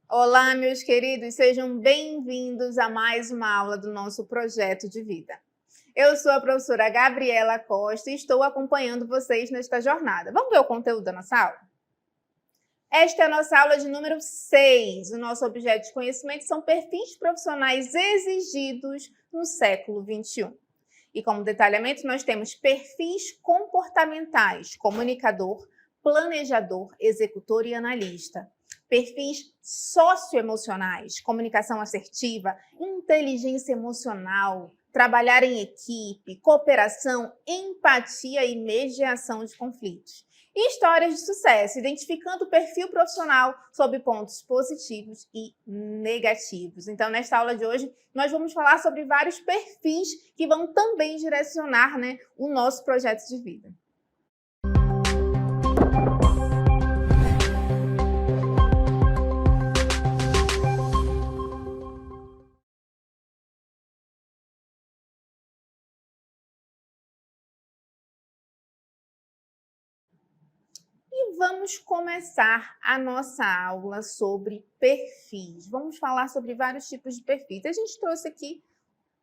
Olá, meus queridos, sejam bem-vindos a mais uma aula do nosso projeto de vida. Eu sou a professora Gabriela Costa e estou acompanhando vocês nesta jornada. Vamos ver o conteúdo da nossa aula? Esta é a nossa aula de número 6. O nosso objeto de conhecimento são perfis profissionais exigidos no século XXI. E como detalhamento, nós temos perfis comportamentais, comunicador, planejador, executor e analista. Perfis socioemocionais, comunicação assertiva, inteligência emocional, trabalhar em equipe, cooperação, empatia e mediação de conflitos. E histórias de sucesso, identificando o perfil profissional sob pontos positivos e negativos. Então, nesta aula de hoje, nós vamos falar sobre vários perfis que vão também direcionar, o nosso projeto de vida. Vamos começar a nossa aula sobre perfis. Vamos falar sobre vários tipos de perfis. A gente trouxe aqui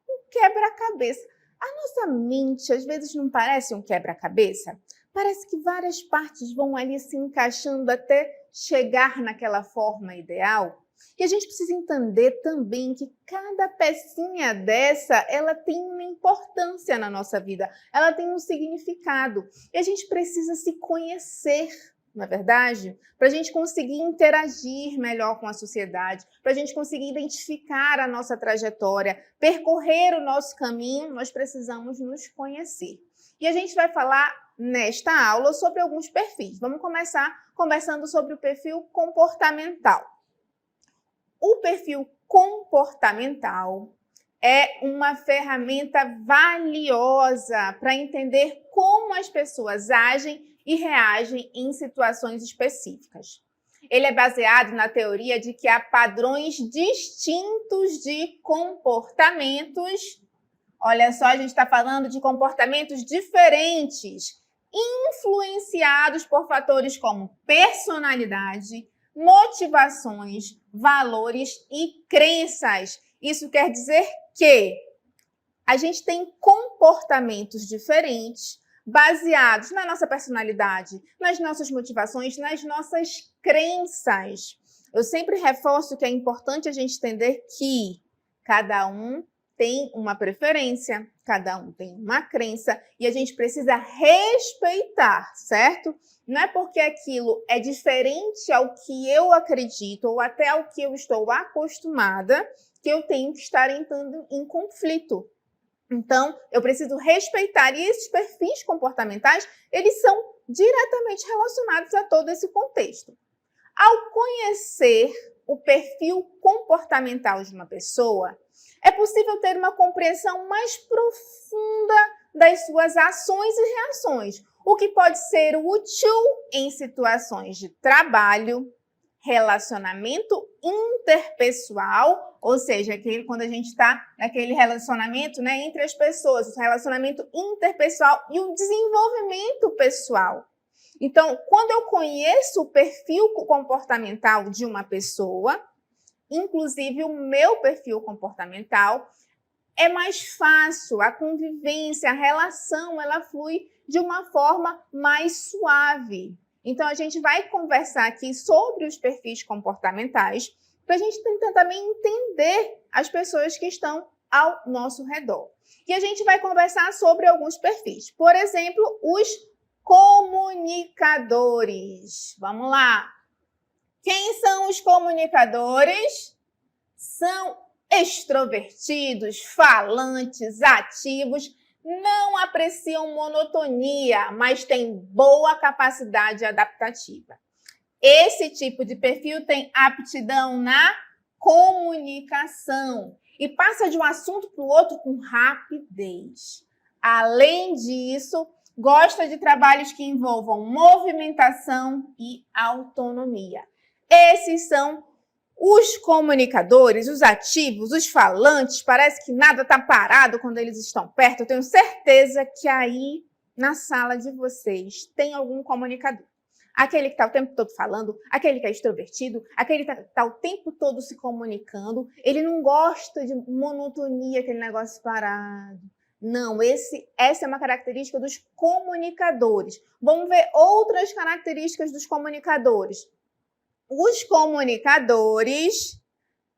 um quebra-cabeça. A nossa mente, às vezes, não parece um quebra-cabeça? Parece que várias partes vão ali se encaixando até chegar naquela forma ideal. E a gente precisa entender também que cada pecinha dessa, ela tem uma importância na nossa vida. Ela tem um significado. E a gente precisa se conhecer, não é verdade? Para a gente conseguir interagir melhor com a sociedade, para a gente conseguir identificar a nossa trajetória, percorrer o nosso caminho, nós precisamos nos conhecer. E a gente vai falar nesta aula sobre alguns perfis. Vamos começar conversando sobre o perfil comportamental. O perfil comportamental é uma ferramenta valiosa para entender como as pessoas agem e reagem em situações específicas. Ele é baseado na teoria de que há padrões distintos de comportamentos. Olha só, a gente está falando de comportamentos diferentes, influenciados por fatores como personalidade, motivações, valores e crenças. Isso quer dizer que a gente tem comportamentos diferentes, baseados na nossa personalidade, nas nossas motivações, nas nossas crenças. Eu sempre reforço que é importante a gente entender que cada um tem uma preferência, cada um tem uma crença e a gente precisa respeitar, certo? Não é porque aquilo é diferente ao que eu acredito ou até ao que eu estou acostumada que eu tenho que estar entrando em conflito. Então, eu preciso respeitar. E esses perfis comportamentais, eles são diretamente relacionados a todo esse contexto. Ao conhecer o perfil comportamental de uma pessoa, é possível ter uma compreensão mais profunda das suas ações e reações, o que pode ser útil em situações de trabalho, relacionamento interpessoal, ou seja, quando a gente está naquele relacionamento entre as pessoas, o relacionamento interpessoal e o desenvolvimento pessoal. Então, quando eu conheço o perfil comportamental de uma pessoa, inclusive o meu perfil comportamental, é mais fácil, a convivência, a relação, ela flui de uma forma mais suave. Então, a gente vai conversar aqui sobre os perfis comportamentais para a gente tentar também entender as pessoas que estão ao nosso redor. E a gente vai conversar sobre alguns perfis. Por exemplo, os comunicadores. Vamos lá. Quem são os comunicadores? São extrovertidos, falantes, ativos, não apreciam monotonia, mas têm boa capacidade adaptativa. Esse tipo de perfil tem aptidão na comunicação e passa de um assunto para o outro com rapidez. Além disso, gosta de trabalhos que envolvam movimentação e autonomia. Esses são Os comunicadores, os ativos, os falantes, parece que nada está parado quando eles estão perto. Eu tenho certeza que aí na sala de vocês tem algum comunicador. Aquele que está o tempo todo falando, aquele que é extrovertido, aquele que está o tempo todo se comunicando. Ele não gosta de monotonia, aquele negócio parado. Não, essa é uma característica dos comunicadores. Vamos ver outras características dos comunicadores. Os comunicadores,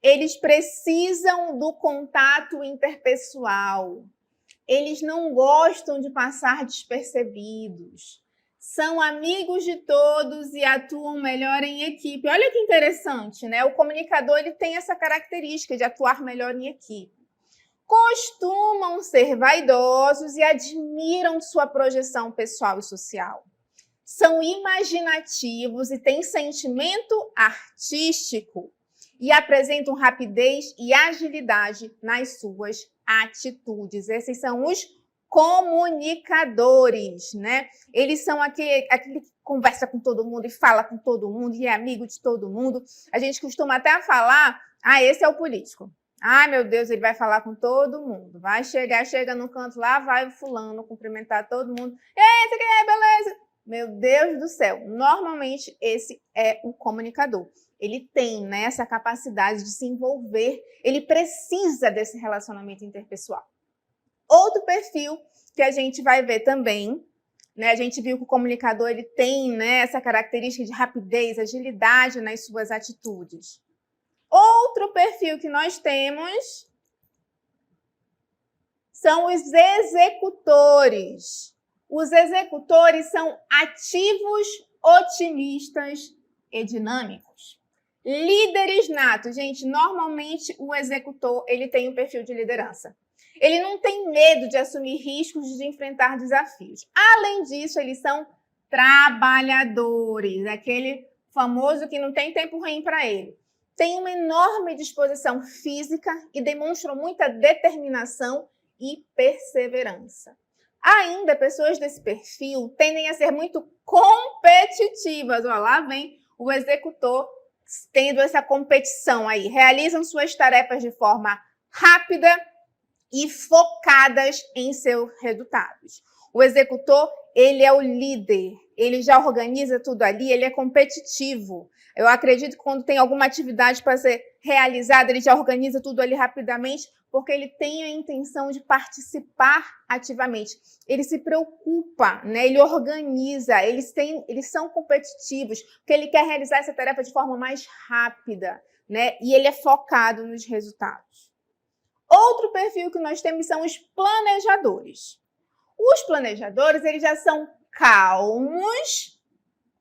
eles precisam do contato interpessoal. Eles não gostam de passar despercebidos. São amigos de todos e atuam melhor em equipe. Olha que interessante, né? O comunicador ele tem essa característica de atuar melhor em equipe. Costumam ser vaidosos e admiram sua projeção pessoal e social. São imaginativos e têm sentimento artístico e apresentam rapidez e agilidade nas suas atitudes. Esses são os comunicadores, né? Eles são aquele que conversa com todo mundo e fala com todo mundo e é amigo de todo mundo. A gente costuma até falar, esse é o político. Meu Deus, ele vai falar com todo mundo. Vai chega no canto lá, vai fulano cumprimentar todo mundo. Ei, você quer, beleza? Meu Deus do céu, normalmente esse é o comunicador. Ele tem, né, essa capacidade de se envolver, ele precisa desse relacionamento interpessoal. Outro perfil que a gente vai ver também, né, a gente viu que o comunicador ele tem, né, essa característica de rapidez, agilidade nas suas atitudes. Outro perfil que nós temos são os executores. Os executores são ativos, otimistas e dinâmicos. Líderes natos. Gente, normalmente o executor ele tem um perfil de liderança. Ele não tem medo de assumir riscos, de enfrentar desafios. Além disso, eles são trabalhadores, aquele famoso que não tem tempo ruim para ele. Tem uma enorme disposição física e demonstram muita determinação e perseverança. Ainda, pessoas desse perfil tendem a ser muito competitivas. Lá vem o executor tendo essa competição aí. Realizam suas tarefas de forma rápida e focadas em seus resultados. O executor, ele é o líder. Ele já organiza tudo ali, ele é competitivo. Eu acredito que quando tem alguma atividade para ser realizada, ele já organiza tudo ali rapidamente, porque ele tem a intenção de participar ativamente. Ele se preocupa, né? Ele organiza, eles são competitivos, porque ele quer realizar essa tarefa de forma mais rápida, né? E ele é focado nos resultados. Outro perfil que nós temos são os planejadores. Os planejadores, eles já são calmos,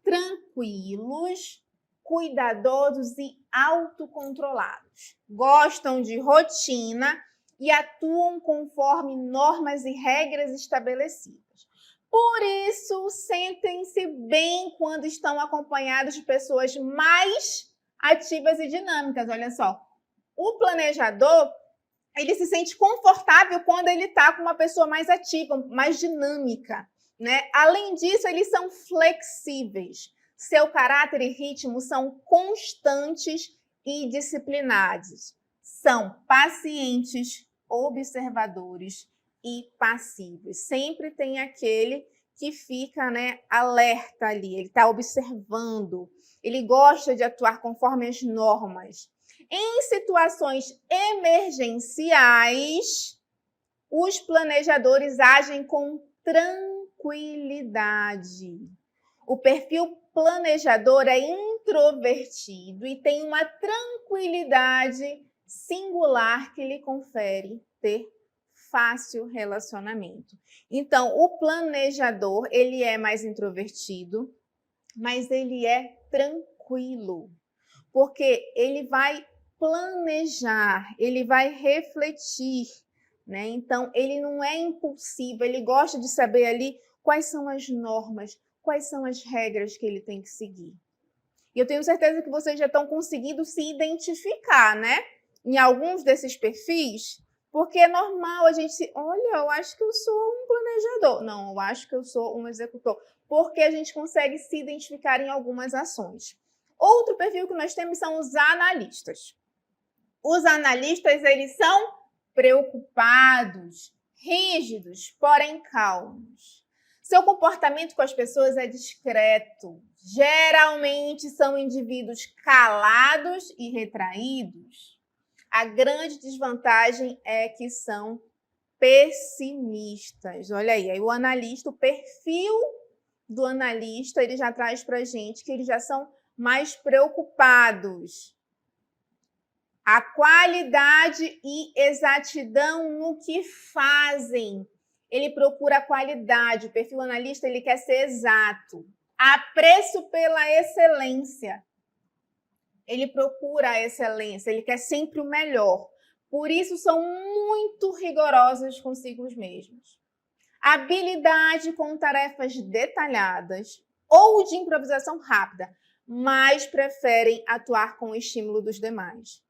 tranquilos, cuidadosos e autocontrolados. Gostam de rotina e atuam conforme normas e regras estabelecidas. Por isso, sentem-se bem quando estão acompanhados de pessoas mais ativas e dinâmicas. Olha só, o planejador, ele se sente confortável quando ele está com uma pessoa mais ativa, mais dinâmica, né? Além disso, eles são flexíveis. Seu caráter e ritmo são constantes e disciplinados. São pacientes, observadores e passivos. Sempre tem aquele que fica, né, alerta ali, ele está observando, ele gosta de atuar conforme as normas. Em situações emergenciais, os planejadores agem com tranquilidade. O perfil planejador é introvertido e tem uma tranquilidade singular que lhe confere ter fácil relacionamento. Então, o planejador, ele é mais introvertido, mas ele é tranquilo, porque ele vai planejar, ele vai refletir, né? Então, ele não é impulsivo, ele gosta de saber ali quais são as normas, quais são as regras que ele tem que seguir. E eu tenho certeza que vocês já estão conseguindo se identificar, né? Em alguns desses perfis, porque é normal a gente se... Olha, eu acho que eu sou um planejador. Não, eu acho que eu sou um executor. Porque a gente consegue se identificar em algumas ações. Outro perfil que nós temos são os analistas. Os analistas, eles são preocupados, rígidos, porém calmos. Seu comportamento com as pessoas é discreto. Geralmente são indivíduos calados e retraídos. A grande desvantagem é que são pessimistas. Olha aí, o analista, o perfil do analista, ele já traz para a gente que eles já são mais preocupados. A qualidade e exatidão no que fazem. Ele procura a qualidade. O perfil analista, ele quer ser exato. Apreço pela excelência. Ele procura a excelência, ele quer sempre o melhor. Por isso, são muito rigorosos consigo mesmos. Habilidade com tarefas detalhadas ou de improvisação rápida, mas preferem atuar com o estímulo dos demais.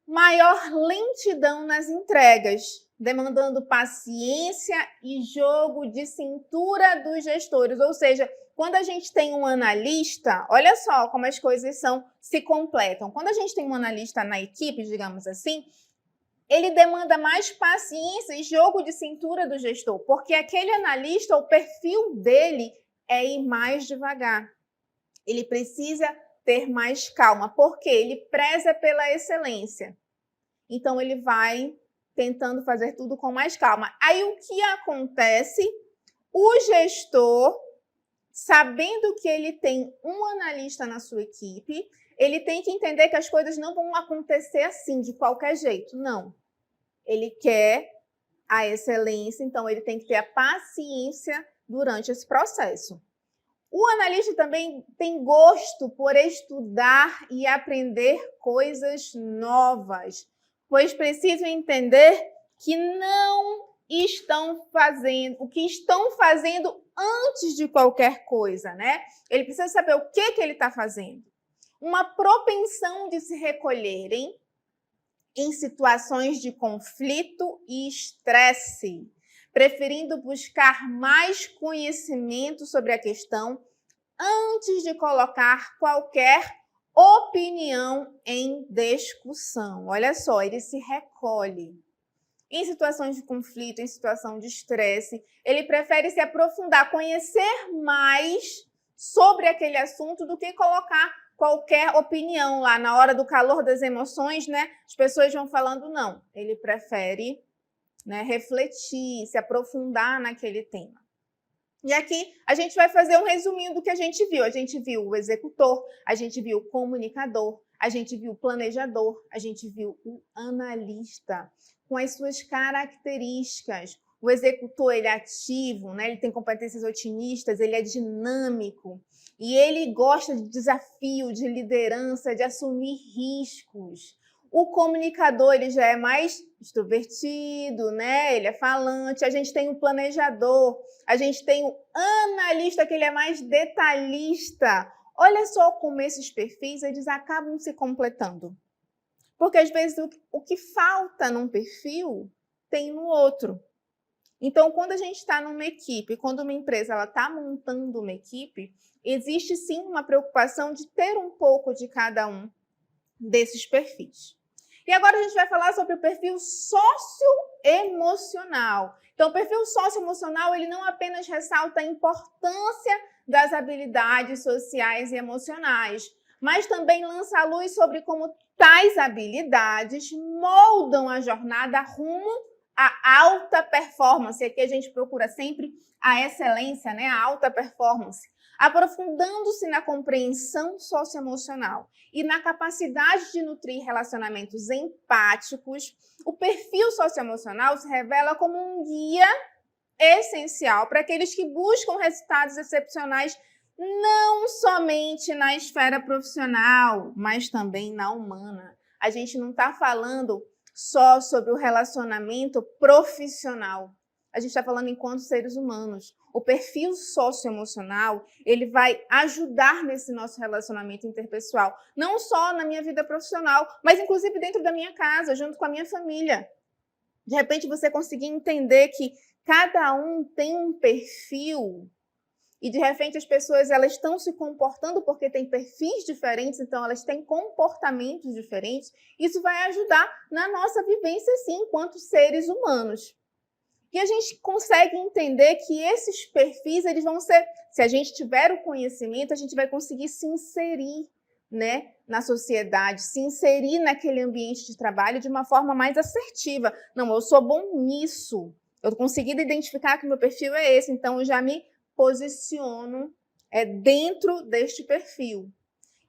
Maior lentidão nas entregas, demandando paciência e jogo de cintura dos gestores. Ou seja, quando a gente tem um analista, olha só como as coisas se completam. Quando a gente tem um analista na equipe, digamos assim, ele demanda mais paciência e jogo de cintura do gestor, porque aquele analista, o perfil dele é ir mais devagar. Ele precisa ter mais calma, porque ele preza pela excelência. Então, ele vai tentando fazer tudo com mais calma. Aí, o que acontece? O gestor, sabendo que ele tem um analista na sua equipe, ele tem que entender que as coisas não vão acontecer assim, de qualquer jeito. Não. Ele quer a excelência, então ele tem que ter a paciência durante esse processo. O analista também tem gosto por estudar e aprender coisas novas, pois precisam entender que não estão fazendo o que estão fazendo antes de qualquer coisa, né? Ele precisa saber o que ele está fazendo. Uma propensão de se recolherem em situações de conflito e estresse, preferindo buscar mais conhecimento sobre a questão antes de colocar qualquer opinião em discussão. Olha só, ele se recolhe. Em situações de conflito, em situação de estresse, ele prefere se aprofundar, conhecer mais sobre aquele assunto do que colocar qualquer opinião lá na hora do calor das emoções, né? As pessoas vão falando, não. Ele prefere, né, refletir, se aprofundar naquele tema. E aqui a gente vai fazer um resuminho do que a gente viu. A gente viu o executor, a gente viu o comunicador, a gente viu o planejador, a gente viu o analista, com as suas características. O executor, ele é ativo, né? Ele tem competências otimistas, ele é dinâmico. E ele gosta de desafio, de liderança, de assumir riscos. O comunicador, ele já é mais extrovertido, né? Ele é falante. A gente tem o planejador, a gente tem o analista, que ele é mais detalhista. Olha só como esses perfis, eles acabam se completando. Porque, às vezes, o que falta num perfil tem no outro. Então, quando a gente está numa equipe, quando uma empresa está montando uma equipe, existe sim uma preocupação de ter um pouco de cada um desses perfis. E agora a gente vai falar sobre o perfil socioemocional. Então, o perfil socioemocional, ele não apenas ressalta a importância das habilidades sociais e emocionais, mas também lança a luz sobre como tais habilidades moldam a jornada rumo à alta performance. Aqui a gente procura sempre a excelência, né? A alta performance. Aprofundando-se na compreensão socioemocional e na capacidade de nutrir relacionamentos empáticos, o perfil socioemocional se revela como um guia essencial para aqueles que buscam resultados excepcionais não somente na esfera profissional, mas também na humana. A gente não está falando só sobre o relacionamento profissional. A gente está falando enquanto seres humanos. O perfil socioemocional, ele vai ajudar nesse nosso relacionamento interpessoal. Não só na minha vida profissional, mas inclusive dentro da minha casa, junto com a minha família. De repente você conseguir entender que cada um tem um perfil e de repente as pessoas elas estão se comportando porque têm perfis diferentes, então elas têm comportamentos diferentes, isso vai ajudar na nossa vivência, sim, enquanto seres humanos. E a gente consegue entender que esses perfis, eles vão ser, se a gente tiver o conhecimento, a gente vai conseguir se inserir, né, na sociedade, se inserir naquele ambiente de trabalho de uma forma mais assertiva. Não, eu sou bom nisso, eu consegui identificar que o meu perfil é esse, então eu já me posiciono dentro deste perfil.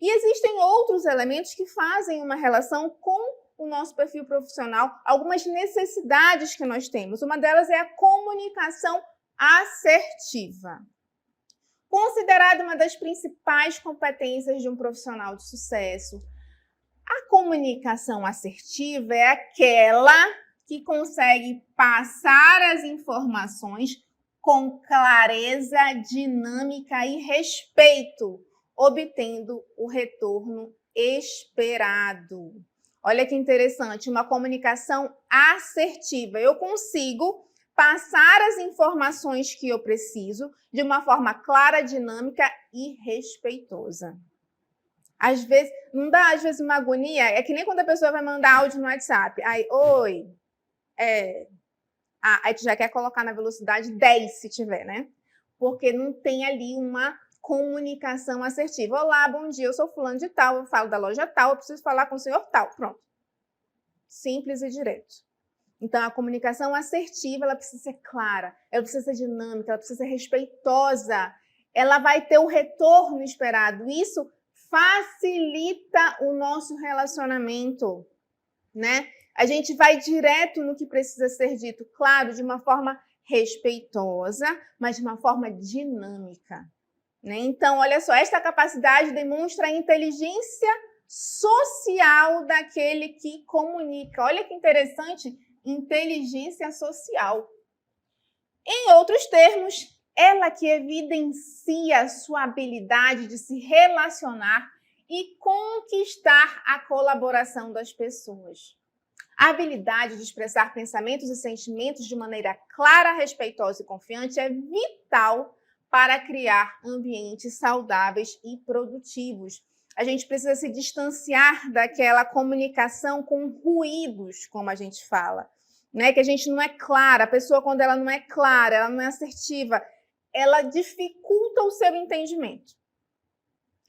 E existem outros elementos que fazem uma relação com o nosso perfil profissional, algumas necessidades que nós temos. Uma delas é a comunicação assertiva. Considerada uma das principais competências de um profissional de sucesso, a comunicação assertiva é aquela que consegue passar as informações com clareza, dinâmica e respeito, obtendo o retorno esperado. Olha que interessante, uma comunicação assertiva. Eu consigo passar as informações que eu preciso de uma forma clara, dinâmica e respeitosa. Às vezes, não dá às vezes uma agonia? É que nem quando a pessoa vai mandar áudio no WhatsApp. Aí, oi, aí tu já quer colocar na velocidade 10 se tiver, né? Porque não tem ali uma comunicação assertiva. Olá, bom dia, eu sou fulano de tal, eu falo da loja tal, eu preciso falar com o senhor tal. Pronto. Simples e direto. Então, a comunicação assertiva, ela precisa ser clara, ela precisa ser dinâmica, ela precisa ser respeitosa. Ela vai ter o retorno esperado. Isso facilita o nosso relacionamento, né? A gente vai direto no que precisa ser dito, claro, de uma forma respeitosa, mas de uma forma dinâmica, né? Então, olha só, esta capacidade demonstra a inteligência social daquele que comunica. Olha que interessante, inteligência social. Em outros termos, ela que evidencia a sua habilidade de se relacionar e conquistar a colaboração das pessoas. A habilidade de expressar pensamentos e sentimentos de maneira clara, respeitosa e confiante é vital para criar ambientes saudáveis e produtivos. A gente precisa se distanciar daquela comunicação com ruídos, como a gente fala, né? Que a gente não é clara. A pessoa, quando ela não é clara, ela não é assertiva, ela dificulta o seu entendimento.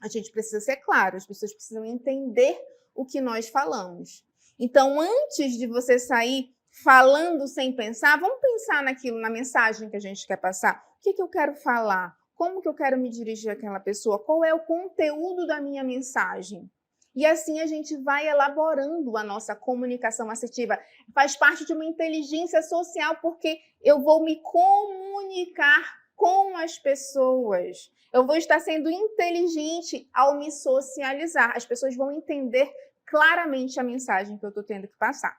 A gente precisa ser claro, as pessoas precisam entender o que nós falamos. Então, antes de você sair falando sem pensar, vamos pensar naquilo, na mensagem que a gente quer passar. O que eu quero falar? Como que eu quero me dirigir àquela pessoa? Qual é o conteúdo da minha mensagem? E assim a gente vai elaborando a nossa comunicação assertiva. Faz parte de uma inteligência social, porque eu vou me comunicar com as pessoas. Eu vou estar sendo inteligente ao me socializar. As pessoas vão entender claramente a mensagem que eu estou tendo que passar.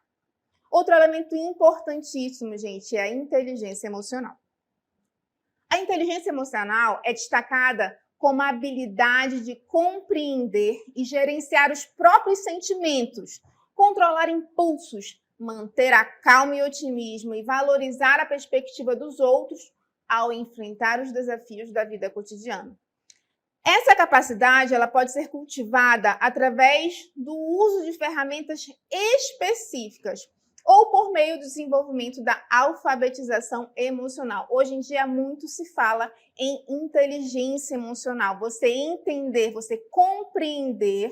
Outro elemento importantíssimo, gente, é a inteligência emocional. A inteligência emocional é destacada como a habilidade de compreender e gerenciar os próprios sentimentos, controlar impulsos, manter a calma e otimismo e valorizar a perspectiva dos outros ao enfrentar os desafios da vida cotidiana. Essa capacidade ela pode ser cultivada através do uso de ferramentas específicas ou por meio do desenvolvimento da alfabetização emocional. Hoje em dia, muito se fala em inteligência emocional. Você entender, você compreender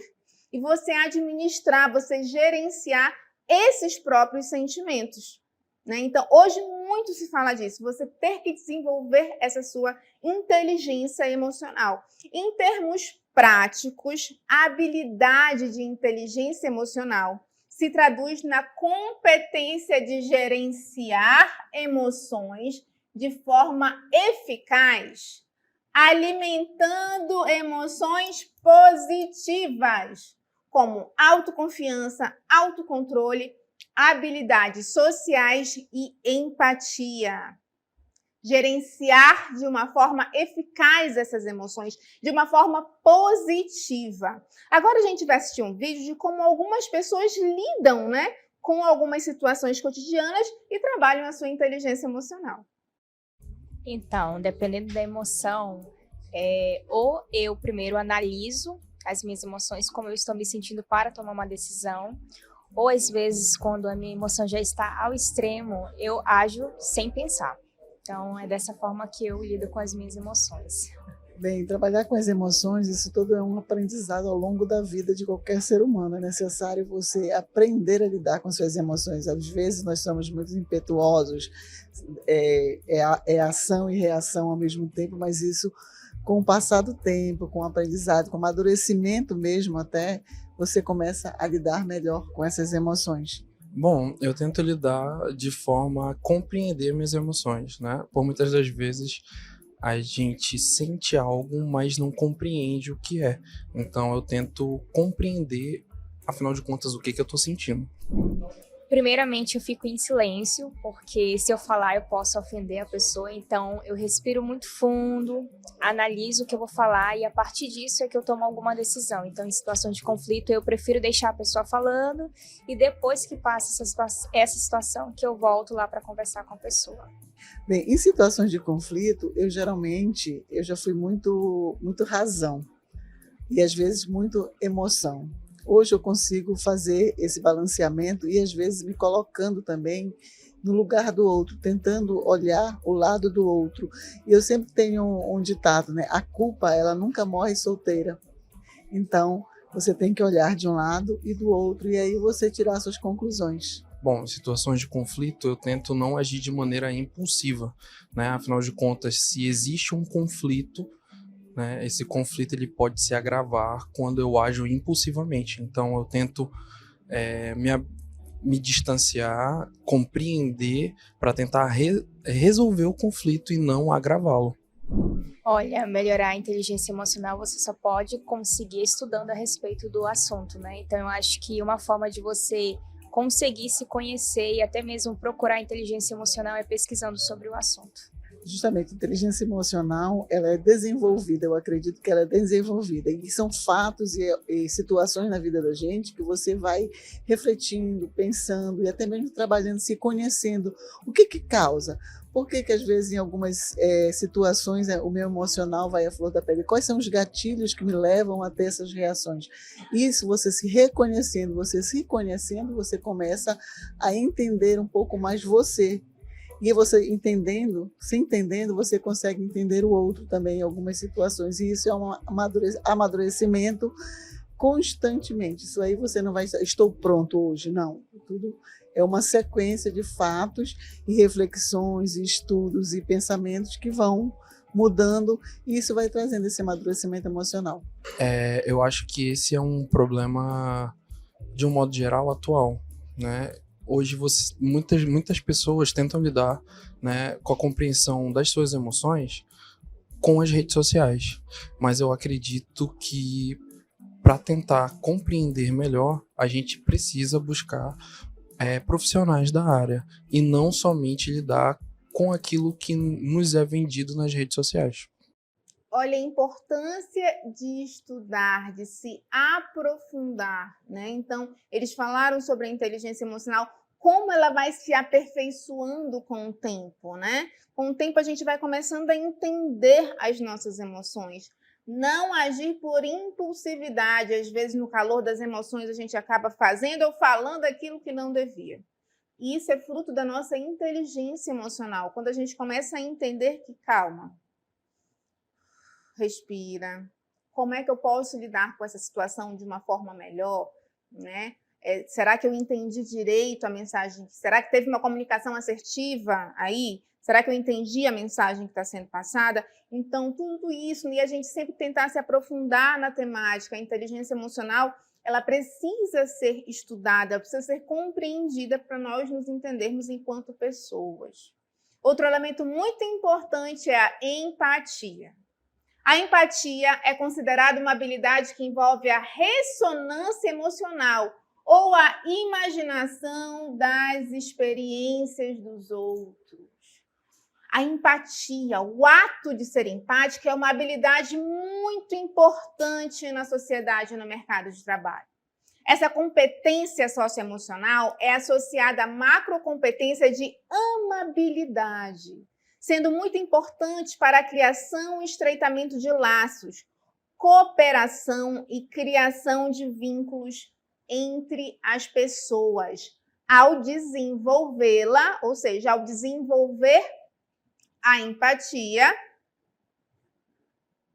e você administrar, você gerenciar esses próprios sentimentos, né? Então, hoje muito se fala disso, você ter que desenvolver essa sua inteligência emocional. Em termos práticos, a habilidade de inteligência emocional se traduz na competência de gerenciar emoções de forma eficaz, alimentando emoções positivas, como autoconfiança, autocontrole, habilidades sociais e empatia. Gerenciar de uma forma eficaz essas emoções, de uma forma positiva. Agora a gente vai assistir um vídeo de como algumas pessoas lidam, né, com algumas situações cotidianas e trabalham a sua inteligência emocional. Então, dependendo da emoção, Ou eu primeiro analiso as minhas emoções, como eu estou me sentindo para tomar uma decisão, ou às vezes, quando a minha emoção já está ao extremo, eu ajo sem pensar. Então, é dessa forma que eu lido com as minhas emoções. Bem, trabalhar com as emoções, isso tudo é um aprendizado ao longo da vida de qualquer ser humano. É necessário você aprender a lidar com suas emoções. Às vezes nós somos muito impetuosos, é ação e reação ao mesmo tempo, mas isso, com o passar do tempo, com o aprendizado, com o amadurecimento mesmo até, você começa a lidar melhor com essas emoções. Bom, eu tento lidar de forma a compreender minhas emoções, né? Por muitas das vezes a gente sente algo, mas não compreende o que é. Então eu tento compreender, afinal de contas, o que eu estou sentindo. Primeiramente, eu fico em silêncio, porque se eu falar, eu posso ofender a pessoa. Então, eu respiro muito fundo, analiso o que eu vou falar e a partir disso é que eu tomo alguma decisão. Então, em situação de conflito, eu prefiro deixar a pessoa falando e depois que passa essa situação, que eu volto lá para conversar com a pessoa. Bem, em situações de conflito, eu já fui muito razão e às vezes muito emoção. Hoje eu consigo fazer esse balanceamento e às vezes me colocando também no lugar do outro, tentando olhar o lado do outro. E eu sempre tenho um ditado, né? A culpa, ela nunca morre solteira. Então, você tem que olhar de um lado e do outro e aí você tirar suas conclusões. Bom, em situações de conflito, eu tento não agir de maneira impulsiva, né? Afinal de contas, se existe um conflito, né, esse conflito ele pode se agravar quando eu ajo impulsivamente. Então, eu tento me distanciar, compreender, para tentar resolver o conflito e não agravá-lo. Olha, melhorar a inteligência emocional você só pode conseguir estudando a respeito do assunto, né? Então, eu acho que uma forma de você conseguir se conhecer e até mesmo procurar inteligência emocional é pesquisando sobre o assunto. Justamente, a inteligência emocional, ela é desenvolvida, eu acredito que ela é desenvolvida, e são fatos e situações na vida da gente que você vai refletindo, pensando e até mesmo trabalhando, se conhecendo. O que causa? Por que às vezes em algumas situações o meu emocional vai à flor da pele? Quais são os gatilhos que me levam a ter essas reações? Isso, você se reconhecendo, você começa a entender um pouco mais você. E você entendendo, se entendendo, você consegue entender o outro também em algumas situações. E isso é um amadurecimento constantemente. Isso aí você não vai estou pronto hoje, não. Tudo é uma sequência de fatos e reflexões, e estudos e pensamentos que vão mudando e isso vai trazendo esse amadurecimento emocional. Eu acho que esse é um problema, de um modo geral, atual, né? Hoje muitas pessoas tentam lidar, né, com a compreensão das suas emoções com as redes sociais, mas eu acredito que para tentar compreender melhor, a gente precisa buscar profissionais da área e não somente lidar com aquilo que nos é vendido nas redes sociais. Olha, a importância de estudar, de se aprofundar, né? Então, eles falaram sobre a inteligência emocional, como ela vai se aperfeiçoando com o tempo, né? Com o tempo a gente vai começando a entender as nossas emoções, não agir por impulsividade. Às vezes, no calor das emoções, a gente acaba fazendo ou falando aquilo que não devia. E isso é fruto da nossa inteligência emocional, quando a gente começa a entender que, calma, respira. Como é que eu posso lidar com essa situação de uma forma melhor, né? Será que eu entendi direito a mensagem? Será que teve uma comunicação assertiva aí? Será que eu entendi a mensagem que está sendo passada? Então, tudo isso, e a gente sempre tentar se aprofundar na temática. A inteligência emocional, ela precisa ser estudada, precisa ser compreendida para nós nos entendermos enquanto pessoas. Outro elemento muito importante é a empatia. A empatia é considerada uma habilidade que envolve a ressonância emocional ou a imaginação das experiências dos outros. A empatia, o ato de ser empático, é uma habilidade muito importante na sociedade e no mercado de trabalho. Essa competência socioemocional é associada à macrocompetência de amabilidade. sendo muito importante para a criação e estreitamento de laços, cooperação e criação de vínculos entre as pessoas. Ao desenvolvê-la, ou seja, ao desenvolver a empatia,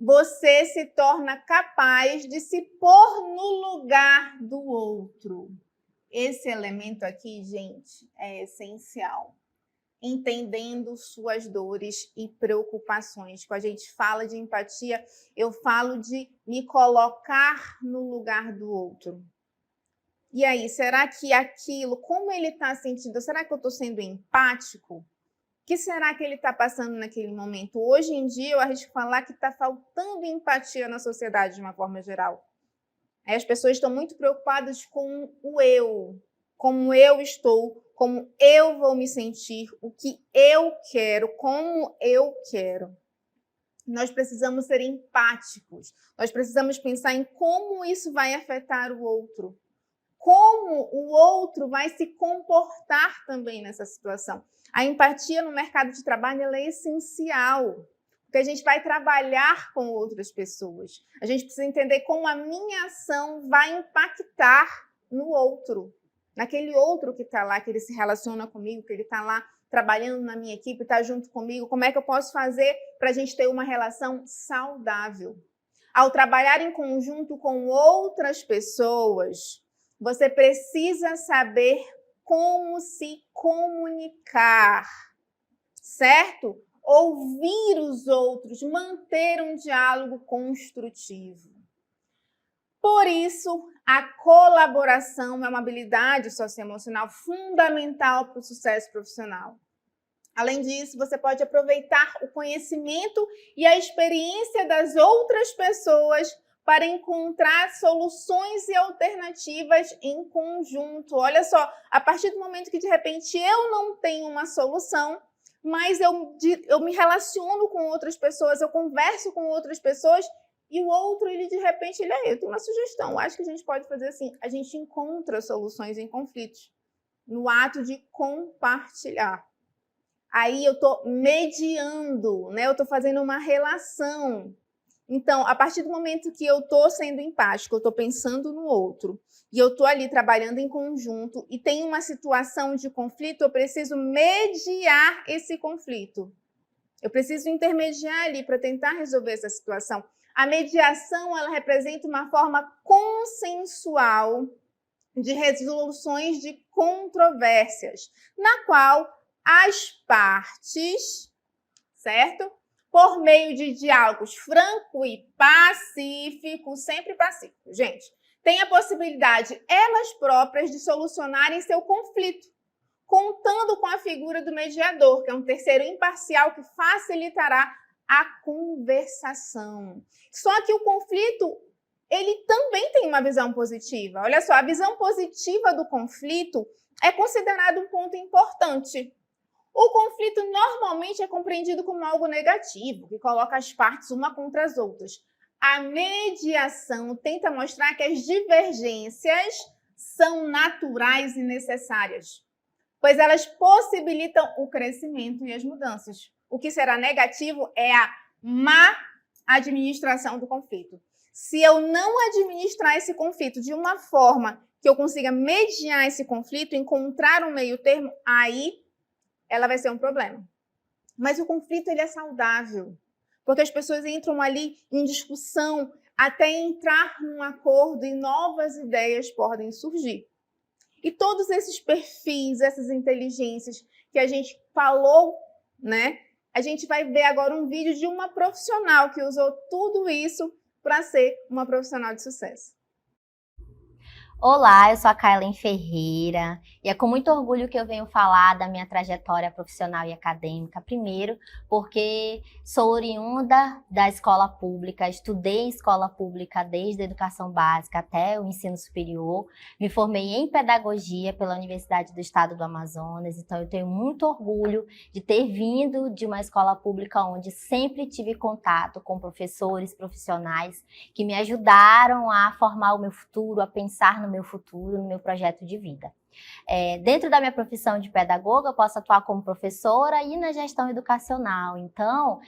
você se torna capaz de se pôr no lugar do outro. Esse elemento aqui, gente, é essencial. Entendendo suas dores e preocupações. Quando a gente fala de empatia, eu falo de me colocar no lugar do outro. E aí, será que aquilo, como ele está sentindo, será que eu estou sendo empático? O que será que ele está passando naquele momento? Hoje em dia, eu arrisco falar que está faltando empatia na sociedade de uma forma geral. Aí as pessoas estão muito preocupadas com o eu, como eu estou, como eu vou me sentir, o que eu quero, como eu quero. Nós precisamos ser empáticos, nós precisamos pensar em como isso vai afetar o outro, como o outro vai se comportar também nessa situação. A empatia no mercado de trabalho ela é essencial, porque a gente vai trabalhar com outras pessoas. A gente precisa entender como a minha ação vai impactar no outro, naquele outro que está lá, que ele se relaciona comigo, que ele está lá trabalhando na minha equipe, está junto comigo. Como é que eu posso fazer para a gente ter uma relação saudável? Ao trabalhar em conjunto com outras pessoas, você precisa saber como se comunicar, certo? Ouvir os outros, manter um diálogo construtivo. Por isso, a colaboração é uma habilidade socioemocional fundamental para o sucesso profissional. Além disso, você pode aproveitar o conhecimento e a experiência das outras pessoas para encontrar soluções e alternativas em conjunto. Olha só, a partir do momento que, de repente, eu não tenho uma solução, mas eu me relaciono com outras pessoas, eu converso com outras pessoas, e o outro, ele de repente, eu tenho uma sugestão, acho que a gente pode fazer assim, a gente encontra soluções em conflitos, no ato de compartilhar. Aí eu estou mediando, né? Eu estou fazendo uma relação. Então, a partir do momento que eu estou sendo empático, eu estou pensando no outro, e eu estou ali trabalhando em conjunto, e tem uma situação de conflito, eu preciso mediar esse conflito. Eu preciso intermediar ali para tentar resolver essa situação. A mediação, ela representa uma forma consensual de resoluções de controvérsias, na qual as partes, certo? Por meio de diálogos franco e pacífico, sempre pacífico, gente, tem a possibilidade, elas próprias, de solucionarem seu conflito, contando com a figura do mediador, que é um terceiro imparcial que facilitará a conversação. Só que o conflito, ele também tem uma visão positiva. Olha só, a visão positiva do conflito é considerado um ponto importante. O conflito normalmente é compreendido como algo negativo, que coloca as partes uma contra as outras. A mediação tenta mostrar que as divergências são naturais e necessárias, pois elas possibilitam o crescimento e as mudanças. O que será negativo é a má administração do conflito. Se eu não administrar esse conflito de uma forma que eu consiga mediar esse conflito, encontrar um meio termo, aí ela vai ser um problema. Mas o conflito ele é saudável, porque as pessoas entram ali em discussão até entrar num acordo e novas ideias podem surgir. E todos esses perfis, essas inteligências que a gente falou, né? A gente vai ver agora um vídeo de uma profissional que usou tudo isso para ser uma profissional de sucesso. Olá, eu sou a Kaelen Ferreira e é com muito orgulho que eu venho falar da minha trajetória profissional e acadêmica. Primeiro, porque sou oriunda da escola pública, estudei em escola pública desde a educação básica até o ensino superior. Me formei em pedagogia pela Universidade do Estado do Amazonas, então eu tenho muito orgulho de ter vindo de uma escola pública onde sempre tive contato com professores, profissionais que me ajudaram a formar o meu futuro, a pensar no meu futuro, no meu projeto de vida. Dentro da minha profissão de pedagoga, eu posso atuar como professora e na gestão educacional. Então,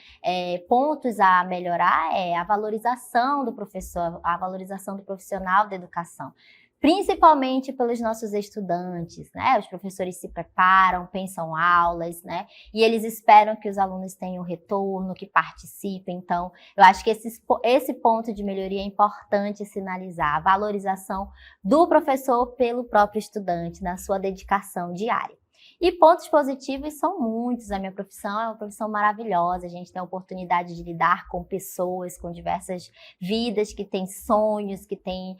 pontos a melhorar é a valorização do professor, a valorização do profissional da educação. Principalmente pelos nossos estudantes, né? Os professores se preparam, pensam aulas, né? E eles esperam que os alunos tenham retorno, que participem. Então, eu acho que esse ponto de melhoria é importante sinalizar a valorização do professor pelo próprio estudante, na sua dedicação diária. E pontos positivos são muitos. A minha profissão é uma profissão maravilhosa. A gente tem a oportunidade de lidar com pessoas, com diversas vidas que têm sonhos, que têm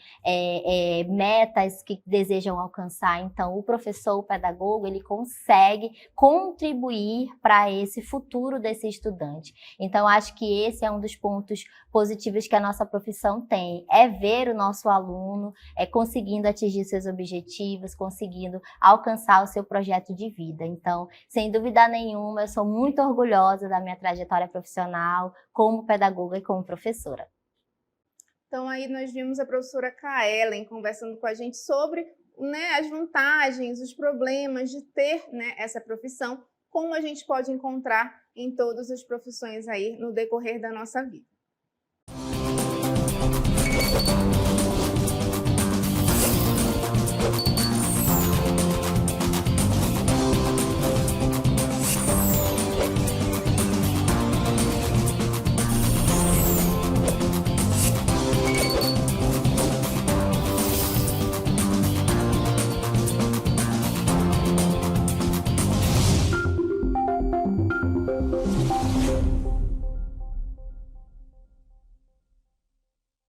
metas que desejam alcançar. Então, o professor, o pedagogo, ele consegue contribuir para esse futuro desse estudante. Então, acho que esse é um dos pontos positivos que a nossa profissão tem. É ver o nosso aluno conseguindo atingir seus objetivos, conseguindo alcançar o seu projeto de vida. Então, sem dúvida nenhuma, eu sou muito orgulhosa da minha trajetória profissional como pedagoga e como professora. Então, aí nós vimos a professora Kaellen conversando com a gente sobre, né, as vantagens, os problemas de ter, né, essa profissão, como a gente pode encontrar em todas as profissões aí no decorrer da nossa vida.